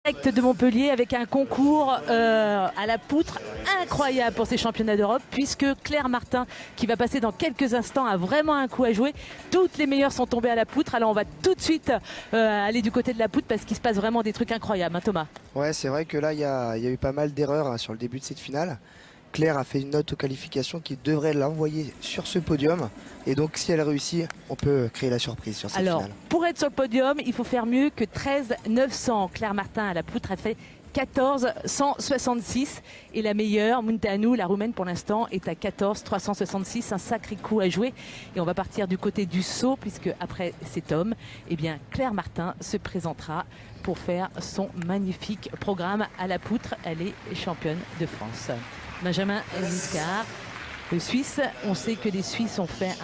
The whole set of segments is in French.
De Montpellier avec un concours à la poutre incroyable pour ces championnats d'Europe, puisque Claire Martin, qui va passer dans quelques instants, a vraiment un coup à jouer. Toutes les meilleures sont tombées à la poutre. Alors on va tout de suite aller du côté de la poutre parce qu'il se passe vraiment des trucs incroyables, hein, Thomas. Ouais, c'est vrai que là il y a eu pas mal d'erreurs sur le début de cette finale. Claire a fait une note aux qualifications qui devrait l'envoyer sur ce podium. Et donc si elle réussit, on peut créer la surprise sur cette finale. Pour être sur le podium, il faut faire mieux que 13 900. Claire Martin à la poutre a fait 14 166. Et la meilleure, Munteanu, la roumaine pour l'instant, est à 14 366. Un sacré coup à jouer. Et on va partir du côté du saut, puisque après cet homme, eh bien, Claire Martin se présentera pour faire son magnifique programme à la poutre. Elle est championne de France. Benjamin Giscard, le Suisse. On sait que les Suisses ont fait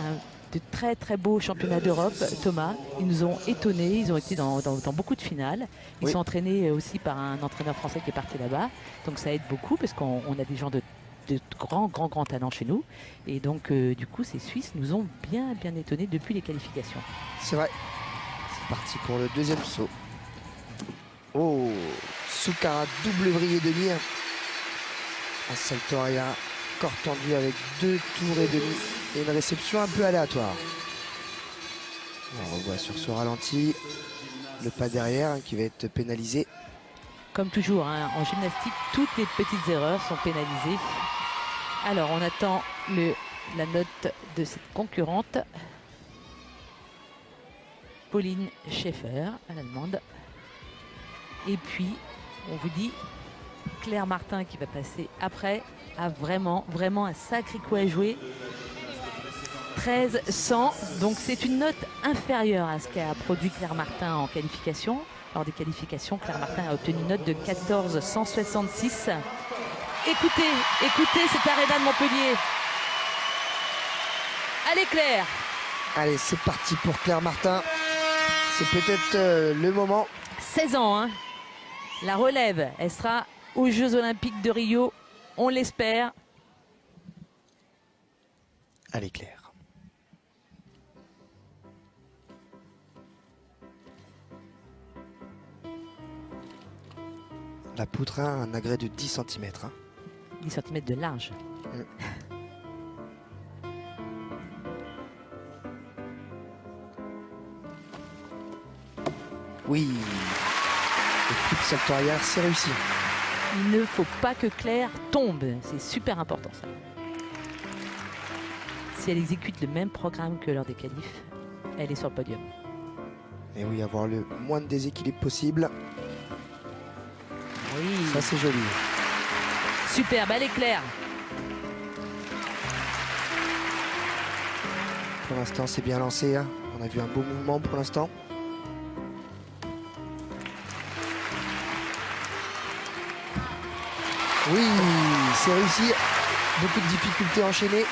de très très beaux championnats d'Europe. Thomas, ils nous ont étonnés, ils ont été dans beaucoup de finales. Ils sont entraînés aussi par un entraîneur français qui est parti là-bas. Donc ça aide beaucoup parce qu'on a des gens de grands talents chez nous. Et donc du coup ces Suisses nous ont bien étonnés depuis les qualifications. C'est vrai. C'est parti pour le deuxième saut. Oh, Soukara double vrillé de mire. Un salto arrière, corps tendu avec 2 tours et demi et une réception un peu aléatoire. On revoit sur ce ralenti le pas derrière qui va être pénalisé. Comme toujours, hein, en gymnastique, toutes les petites erreurs sont pénalisées. Alors on attend la note de cette concurrente, Pauline Schaeffer, à l'allemande. Et puis, on vous dit, Claire Martin qui va passer après a vraiment un sacré coup à jouer. 13 100, donc c'est une note inférieure à ce qu'a produit Claire Martin en qualification. Lors des qualifications, Claire Martin a obtenu une note de 14 166. Écoutez cette aréna de Montpellier. Allez Claire. Allez, c'est parti pour Claire Martin. C'est peut-être le moment. 16 ans, hein. La relève, elle sera aux Jeux Olympiques de Rio, on l'espère. Allez Claire. La poutre a un agrès de 10 cm. Hein. 10 cm de large. Oui. Le flip salto arrière, c'est réussi. Il ne faut pas que Claire tombe. C'est super important ça. Si elle exécute le même programme que lors des qualifs, elle est sur le podium. Et oui, avoir le moins de déséquilibre possible. Oui. Ça c'est joli. Superbe, allez Claire. Pour l'instant c'est bien lancé. Hein. On a vu un beau mouvement pour l'instant. Oui, c'est réussi. Beaucoup de difficultés enchaînées.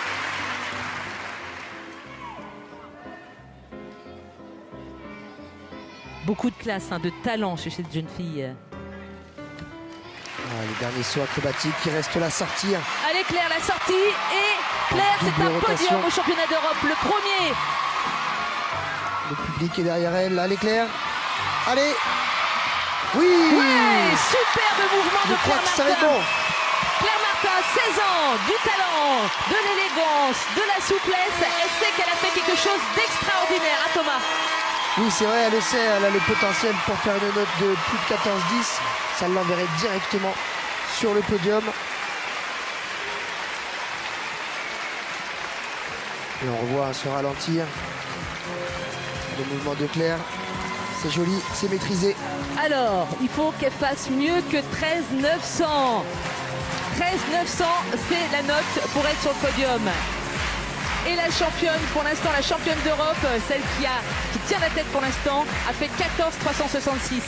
Beaucoup de classe, hein, de talent chez cette jeune fille. Les derniers sauts acrobatiques, il reste la sortie. Allez Claire, la sortie. Et Claire, c'est un podium au championnat d'Europe, le premier. Le public est derrière elle. Allez Claire. Allez. Oui. Ouais, superbe mouvement de Claire Martin. Je crois que ça va être bon. Claire Martin, 16 ans, du talent, de l'élégance, de la souplesse. Elle sait qu'elle a fait quelque chose d'extraordinaire, hein, Thomas? Oui, c'est vrai, elle le sait, elle a le potentiel pour faire une note de plus de 14-10. Ça l'enverrait directement sur le podium. Et on revoit ce ralentir. Le mouvement de Claire. C'est joli, c'est maîtrisé. Alors, il faut qu'elle fasse mieux que 13 900. 13 900, c'est la note pour être sur le podium. Et la championne, pour l'instant, la championne d'Europe, celle qui tient la tête pour l'instant, a fait 14 366.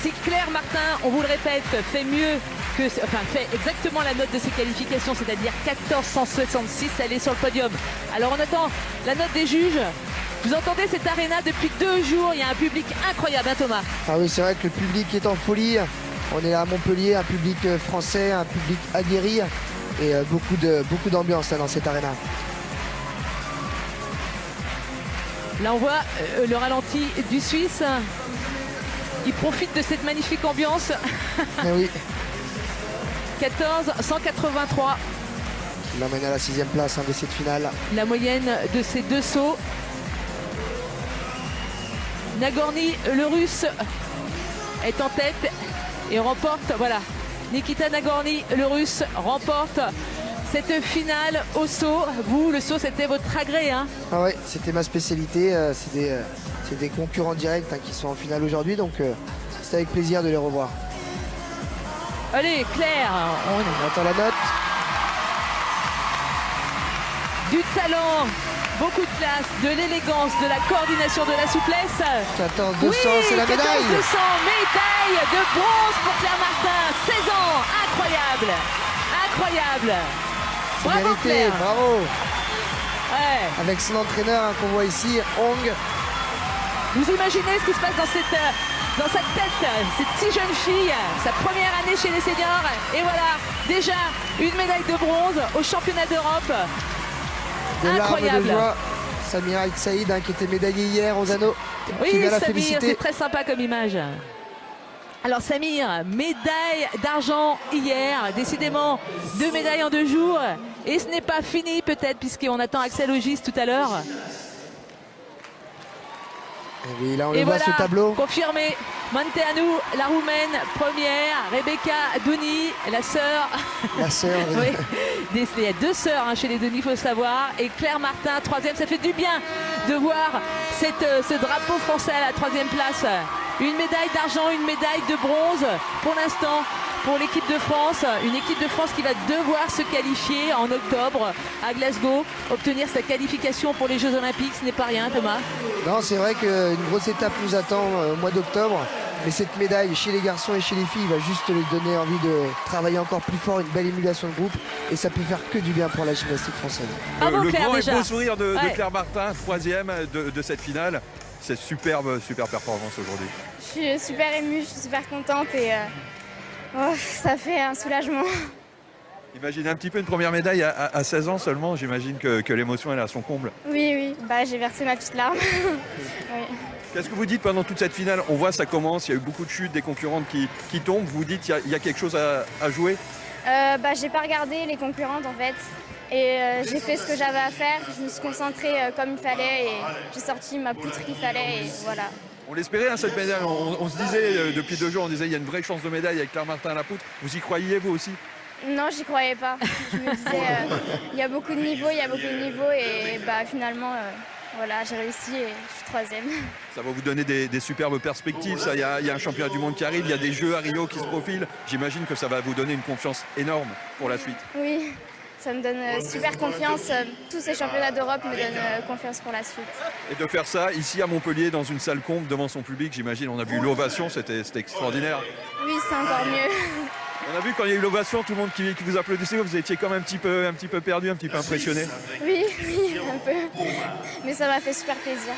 Si Claire Martin, on vous le répète, fait mieux que, fait exactement la note de ses qualifications, c'est-à-dire 14 166, elle est sur le podium. Alors on attend la note des juges. Vous entendez cette aréna depuis 2 jours, il y a un public incroyable, hein, Thomas? Ah oui, c'est vrai que le public est en folie. On est à Montpellier, un public français, un public aguerri et beaucoup d'ambiance dans cette aréna. Là on voit le ralenti du Suisse. Il profite de cette magnifique ambiance. Eh oui, 14,183. il l'emmène à la 6e place de cette finale. La moyenne de ces deux sauts. Nagorny, le russe, est en tête et remporte, voilà, Nikita Nagorny, le russe, remporte cette finale au saut. Vous, le saut, c'était votre agré, hein? Ah ouais, c'était ma spécialité. C'est des concurrents directs qui sont en finale aujourd'hui, donc c'est avec plaisir de les revoir. Allez, Claire, On attend la note. du talent, beaucoup de classe, de l'élégance, de la coordination, de la souplesse. 14 200, Oui, c'est la médaille. 14 200, médaille de bronze pour Claire Martin, 16 ans, incroyable, incroyable. Bravo Mérité, Claire. bravo. Ouais. Avec son entraîneur qu'on voit ici, Hong. Vous imaginez ce qui se passe dans sa tête, cette si jeune fille, sa première année chez les seniors. Et voilà, déjà une médaille de bronze au championnat d'Europe. De larmes Incroyable. de joie. Samira El Saïd qui était médaillée hier aux anneaux. Qui Oui, vient la Samir, féliciter. c'est très sympa comme image. Alors Samir, médaille d'argent hier, décidément 2 médailles en 2 jours. Et ce n'est pas fini peut-être puisqu'on attend Axel Ogis tout à l'heure. Et oui, là on Et le voit voilà, ce tableau. confirmé. Munteanu, la Roumaine, première. Rebecca Doni, la sœur. La sœur. Oui, il y a 2 sœurs chez les Denis, il faut le savoir. Et Claire Martin, 3e. Ça fait du bien de voir ce drapeau français à la 3e place. Une médaille d'argent, une médaille de bronze pour l'instant pour l'équipe de France. Une équipe de France qui va devoir se qualifier en octobre à Glasgow, obtenir sa qualification pour les Jeux Olympiques. Ce n'est pas rien, Thomas. Non, c'est vrai qu'une grosse étape nous attend au mois d'octobre. Mais cette médaille chez les garçons et chez les filles va juste lui donner envie de travailler encore plus fort, une belle émulation de groupe. Et ça peut faire que du bien pour la gymnastique française. Bravo, Le Claire, grand et déjà. beau sourire de Ouais. Claire Martin, 3e de cette finale. C'est super performance aujourd'hui. Je suis super émue, je suis super contente et ça fait un soulagement. Imaginez un petit peu une première médaille à 16 ans seulement. J'imagine que l'émotion elle est à son comble. Oui, j'ai versé ma petite larme. Oui. Qu'est-ce que vous dites pendant toute cette finale? On voit ça commence, il y a eu beaucoup de chutes, des concurrentes qui tombent. Vous dites il y a quelque chose à jouer? J'ai pas regardé les concurrentes en fait. Et j'ai fait ce que j'avais à faire, je me suis concentrée comme il fallait et j'ai sorti ma poutre qu'il fallait et voilà. On l'espérait cette médaille. On se disait depuis 2 jours, on disait il y a une vraie chance de médaille avec Claire Martin à la poutre. Vous y croyiez vous aussi? Non, j'y croyais pas. Je me disais, il y a beaucoup de niveaux, et finalement, voilà, j'ai réussi et je suis 3e. Ça va vous donner des superbes perspectives. Ça, il y a un championnat du monde qui arrive, il y a des Jeux à Rio qui se profilent. J'imagine que ça va vous donner une confiance énorme pour la suite. Oui, ça me donne super confiance. Tous ces championnats d'Europe me donnent confiance pour la suite. Et de faire ça ici à Montpellier dans une salle comble devant son public, j'imagine, on a vu l'ovation, c'était extraordinaire. Oui, c'est encore mieux. On a vu quand il y a eu l'ovation, tout le monde qui vous applaudissait, vous étiez quand même un petit peu perdu, un petit peu impressionné. Oui, un peu. Mais ça m'a fait super plaisir.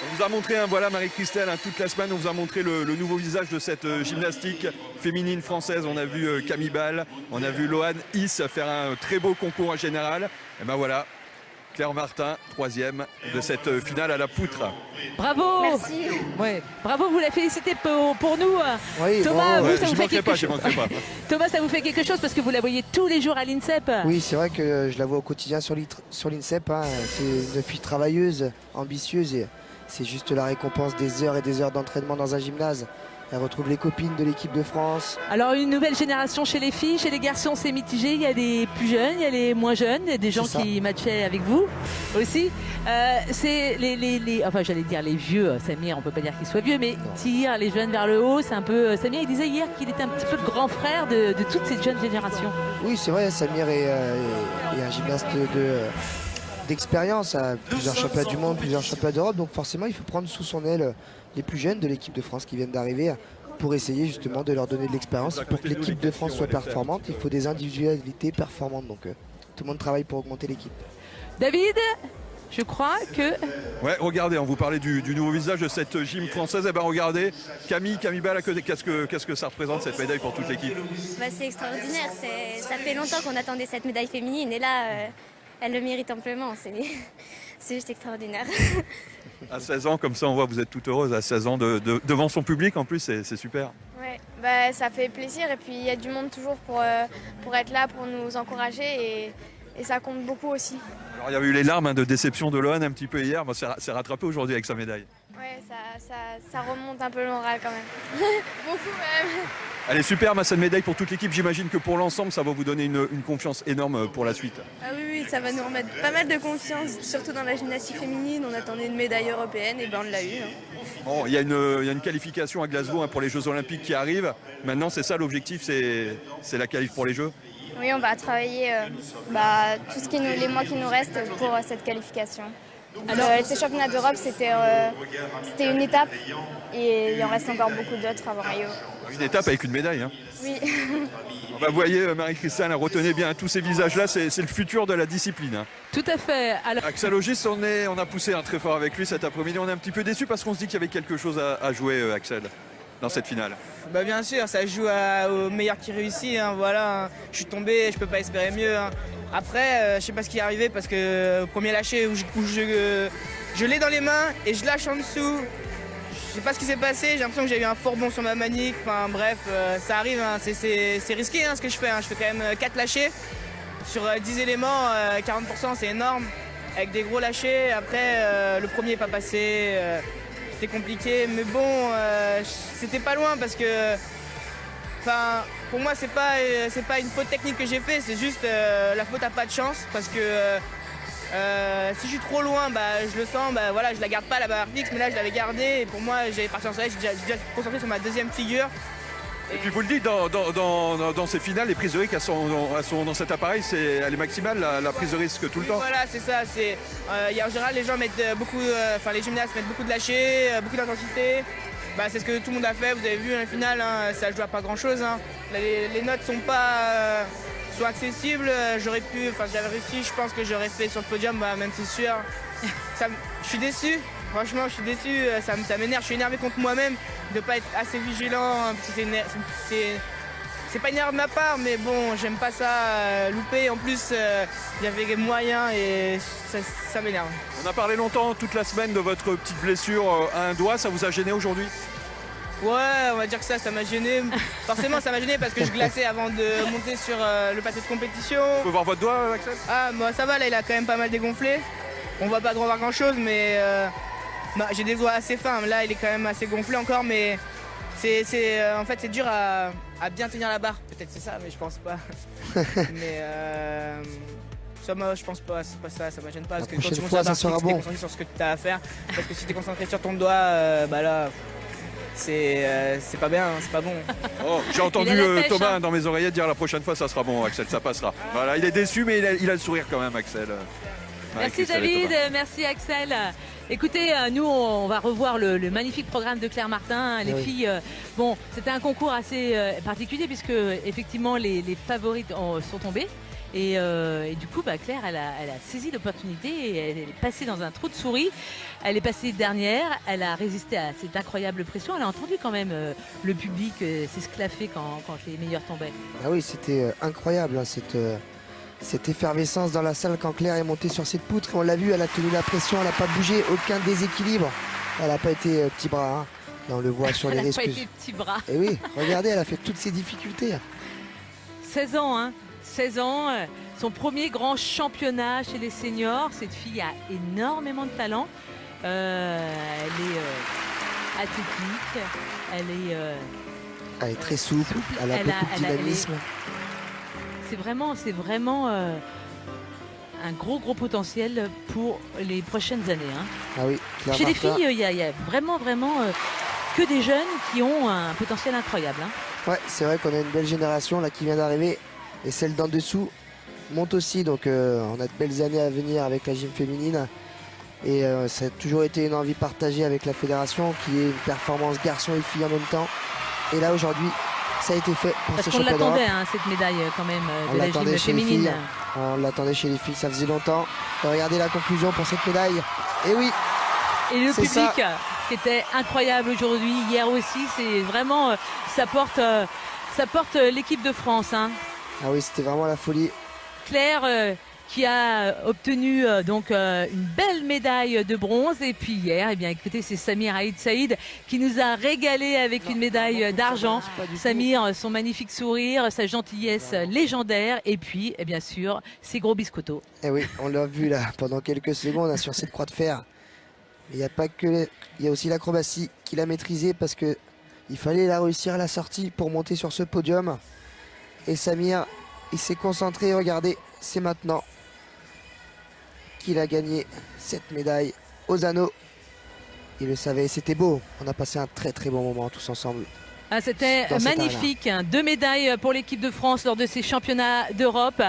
On vous a montré, voilà Marie-Christelle, toute la semaine, on vous a montré le nouveau visage de cette gymnastique féminine française. On a vu Camille Ball, on a vu Loane Is faire un très beau concours en général. Et ben voilà, Claire Martin, 3e de cette finale à la poutre. Bravo. Merci. Ouais. Bravo, vous la félicitez pour nous. Oui, Thomas, bravo. vous, Ouais, ça vous j'y fait manquerai quelque pas, chose. j'y manquerai pas. Thomas, ça vous fait quelque chose parce que vous la voyez tous les jours à l'INSEP. Oui, c'est vrai que je la vois au quotidien sur l'INSEP. C'est une fille travailleuse, ambitieuse et c'est juste la récompense des heures et des heures d'entraînement dans un gymnase. Elle retrouve les copines de l'équipe de France. Alors une nouvelle génération chez les filles, chez les garçons c'est mitigé, il y a des plus jeunes, il y a les moins jeunes, il y a des gens C'est ça. qui matchaient avec vous aussi. C'est enfin j'allais dire les vieux, Samir on peut pas dire qu'il soit vieux, mais tire les jeunes vers le haut, c'est un peu... Samir il disait hier qu'il était un petit peu le grand frère de toute cette jeune génération. Oui, c'est vrai, Samir est un gymnaste d'expérience à plusieurs championnats du monde, plusieurs championnats d'Europe. Donc forcément, il faut prendre sous son aile les plus jeunes de l'équipe de France qui viennent d'arriver pour essayer justement de leur donner de l'expérience. Pour que l'équipe de France soit performante, il faut des individualités performantes. Donc tout le monde travaille pour augmenter l'équipe. David, je crois que... Ouais, regardez, on vous parlait du nouveau visage de cette gym française. Eh ben regardez, Camille Ball, qu'est-ce que ça représente cette médaille pour toute l'équipe? C'est extraordinaire, ça fait longtemps qu'on attendait cette médaille féminine et là Elle le mérite amplement, c'est juste extraordinaire. À 16 ans, comme ça, on voit que vous êtes toute heureuse. À 16 ans, devant son public, en plus, c'est super. Ouais, bah, ça fait plaisir et puis il y a du monde toujours pour être là, pour nous encourager et ça compte beaucoup aussi. Alors, il y avait eu les larmes de déception de Lohan un petit peu hier. Bon, c'est rattrapé aujourd'hui avec sa médaille. Ouais, ça remonte un peu le moral quand même. Beaucoup même. Elle est superbe, cette médaille pour toute l'équipe. J'imagine que pour l'ensemble, ça va vous donner une confiance énorme pour la suite. Ah oui, ça va nous remettre pas mal de confiance, surtout dans la gymnastique féminine. On attendait une médaille européenne et ben on l'a eu. Bon, il y a une qualification à Glasgow pour les Jeux Olympiques qui arrivent. Maintenant, c'est ça l'objectif, c'est la qualif pour les Jeux. Oui, on va travailler tout les mois qui nous restent pour cette qualification. Alors, ces championnats d'Europe, c'était une étape et il en reste encore beaucoup d'autres avant Rio. Une étape avec une médaille. Hein. Oui. Vous voyez, Marie-Christine, retenez bien tous ces visages-là, c'est le futur de la discipline. Hein. Tout à fait. Alors... Axel Ogis, on a poussé très fort avec lui cet après-midi. On est un petit peu déçus parce qu'on se dit qu'il y avait quelque chose à jouer, Axel, dans cette finale. Bah bien sûr, ça joue au meilleur qui réussit. Hein, voilà, hein. Je suis tombé, je peux pas espérer mieux. Hein. Après, je sais pas ce qui est arrivé parce que au premier lâcher où je l'ai dans les mains et je lâche en dessous. Je sais pas ce qui s'est passé, j'ai l'impression que j'ai eu un fort bond sur ma manique. Enfin bref, ça arrive, hein. C'est risqué hein, ce que je fais. Hein. Je fais quand même 4 lâchers sur 10 éléments, 40% c'est énorme. Avec des gros lâchers, après le premier n'est pas passé. C'était compliqué, mais bon, c'était pas loin parce que, pour moi, c'est pas une faute technique que j'ai fait, c'est juste la faute à pas de chance parce que si je suis trop loin, je le sens, voilà, je la garde pas la barre fixe, mais là je l'avais gardée et pour moi, j'avais parti en soleil, j'ai déjà concentré sur ma deuxième figure. Et puis vous le dites, dans ces finales, les prises de risque, elles sont dans cet appareil, elle est maximale, la prise de risque tout le temps. Voilà, c'est ça. En général, les gens mettent beaucoup, les gymnastes mettent beaucoup de lâcher, beaucoup d'intensité. C'est ce que tout le monde a fait, vous avez vu, en finale, hein, ça joue à pas grand-chose. Hein. Les notes sont pas sont accessibles, j'aurais pu, j'avais réussi, je pense que j'aurais fait sur le podium, même c'est sûr. Je suis déçu. Franchement, je suis déçu, ça m'énerve, je suis énervé contre moi-même de ne pas être assez vigilant. C'est pas une erreur de ma part, mais bon, j'aime pas ça louper. En plus, il y avait moyen et ça m'énerve. On a parlé longtemps, toute la semaine, de votre petite blessure à un doigt. Ça vous a gêné aujourd'hui? Ouais, on va dire que ça m'a gêné. Forcément, ça m'a gêné parce que je glaçais avant de monter sur le plateau de compétition. On peut voir votre doigt, Axel? Ah, ça va, là, il a quand même pas mal dégonflé. On va pas voir grand-chose, mais j'ai des doigts assez fins. Là, il est quand même assez gonflé encore, mais en fait, c'est dur à bien tenir la barre. Peut-être c'est ça, mais je pense pas. Mais je pense pas, c'est pas ça, ça me gêne pas. Parce que quand tu montes la barre, tu es concentré sur ce que tu as à faire. Parce que si tu es concentré sur ton doigt, là, c'est pas bien, c'est pas bon. Oh, j'ai entendu Thomas dans mes oreillettes dire la prochaine fois ça sera bon, Axel, ça passera. Voilà, il est déçu, mais il a le sourire quand même, Axel. Merci David, merci Axel. Écoutez, nous on va revoir le magnifique programme de Claire Martin. Les filles, c'était un concours assez particulier puisque effectivement les favorites sont tombées. Et du coup, Claire, elle a saisi l'opportunité et elle est passée dans un trou de souris. Elle est passée dernière, elle a résisté à cette incroyable pression. Elle a entendu quand même le public s'esclaffer quand les meilleurs tombaient. Ah oui, c'était incroyable, hein, cette effervescence dans la salle quand Claire est montée sur cette poutre. On l'a vu, elle a tenu la pression, elle n'a pas bougé, aucun déséquilibre. Elle n'a pas été petit bras, hein. Là, on le voit sur les risques. Elle n'a pas été petit bras. Et oui, regardez, elle a fait toutes ces difficultés. 16 ans, hein. 16 ans, son premier grand championnat chez les seniors. Cette fille a énormément de talent. Elle est athlétique, elle est très souple, elle a beaucoup de dynamisme. C'est vraiment un gros potentiel pour les prochaines années. Hein. Ah oui, chez les filles, il y a vraiment que des jeunes qui ont un potentiel incroyable. Hein. Ouais, c'est vrai qu'on a une belle génération là qui vient d'arriver. Et celle d'en dessous monte aussi, donc on a de belles années à venir avec la gym féminine. Et ça a toujours été une envie partagée avec la fédération, qui est une performance garçon et fille en même temps. Et là aujourd'hui, ça a été fait pour ce championnat. Parce qu'on l'attendait, hein, cette médaille quand même de la gym féminine. On l'attendait chez les filles, ça faisait longtemps. Et regardez la conclusion pour cette médaille. Et oui. Et le public qui était incroyable aujourd'hui, hier aussi, c'est vraiment, ça porte l'équipe de France. Hein. Ah oui, c'était vraiment la folie. Claire, qui a obtenu donc une belle médaille de bronze. Et puis hier, eh bien, écoutez, c'est Samir Aïd Saïd qui nous a régalé avec une médaille d'argent. Samir, son magnifique sourire, sa gentillesse légendaire et puis, et bien sûr, ses gros biscottos. Et oui, on l'a vu là pendant quelques secondes sur cette croix de fer. Mais il n'y a pas que il y a aussi l'acrobatie qu'il a maîtrisée parce que il fallait la réussir à la sortie pour monter sur ce podium. Et Samir, il s'est concentré. Regardez, c'est maintenant qu'il a gagné cette médaille aux anneaux. Il le savait, c'était beau. On a passé un très très bon moment tous ensemble. Ah, c'était magnifique, 2 médailles pour l'équipe de France lors de ces championnats d'Europe.